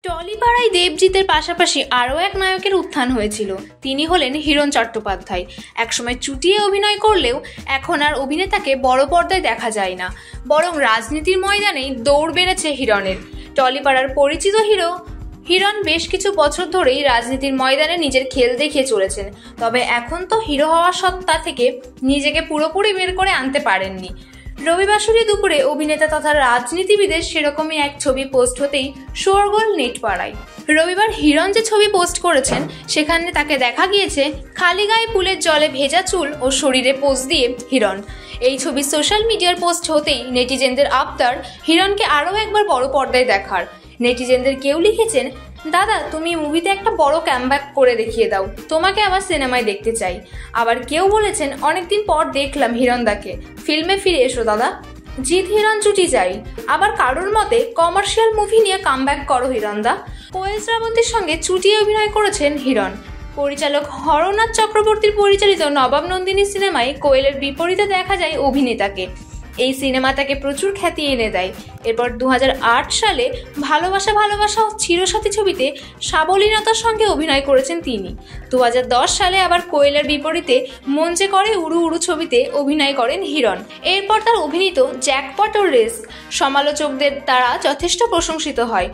টলিপাড়ায় দেবজিতের পাশাপাশি আরও এক নায়কের উত্থান হয়েছিল। তিনি হলেন হিরণ চট্টোপাধ্যায়। একসময় চুটিয়ে অভিনয় করলেও এখন আর অভিনেতাকে বড় পর্দায় দেখা যায় না, বরং রাজনীতির ময়দানেই দৌড় বেড়েছে হিরণের। টলিপাড়ার পরিচিত হিরণ বেশ কিছু বছর ধরেই রাজনীতির ময়দানে নিজের খেল দেখিয়ে চলেছেন। তবে এখন তো হিরো হওয়ার সত্তা থেকে নিজেকে পুরোপুরি বের করে আনতে পারেননি। রবিবাসরী দুপুরে অভিনেতা তথা রাজনীতিবিদের সেরকমই এক ছবি পোস্ট হতেই শোরগোল নেটপাড়ায়। রবিবার হিরণ যে ছবি পোস্ট করেছেন সেখানে তাকে দেখা গিয়েছে খালি গায়ে পুলের জলে ভেজা চুল ও শরীরে পোজ দিয়ে হিরণ। এই ছবি সোশ্যাল মিডিয়ার পোস্ট হতেই নেটিজেনদের আবদার হিরণকে আরও একবার বড় পর্দায় দেখার। নেটিজেনদের কেউ লিখেছেন, দাদা তুমি মুভিতে একটা বড় কামব্যাক করে দেখিয়ে দাও, তোমাকে আবার সিনেমায় দেখতে চাই। আবার কেউ বলেছেন, অনেকদিন পর দেখলাম হিরণদাকে, ফিল্মে ফিরে এসো দাদা, জিৎ হিরণ জুটি চাই। আবার কারোর মতে কমার্শিয়াল মুভি নিয়ে কামব্যাক করো হিরণদা। কোয়েল শ্রাবন্তীর সঙ্গে চুটিয়ে অভিনয় করেছেন হিরণ। পরিচালক হরনাথ চক্রবর্তীর পরিচালিত নবাব নন্দিনী সিনেমায় কোয়েলের বিপরীতে দেখা যায় অভিনেতাকে। এই সিনেমা তাকে প্রচুর খ্যাতি এনে দেয়। এরপর 2008 সালে ভালোবাসা ভালোবাসা ও চিরসাথী ছবিতে সাবলীনতার সঙ্গে অভিনয় করেছেন তিনি। 2010 সালে আবার কোয়েলের বিপরীতে মঞ্চে করে উড়ু উড়ু ছবিতে অভিনয় করেন হিরণ। এরপর তার অভিনীত জ্যাকপট ও রিস্ক সমালোচকদের দ্বারা যথেষ্ট প্রশংসিত হয়।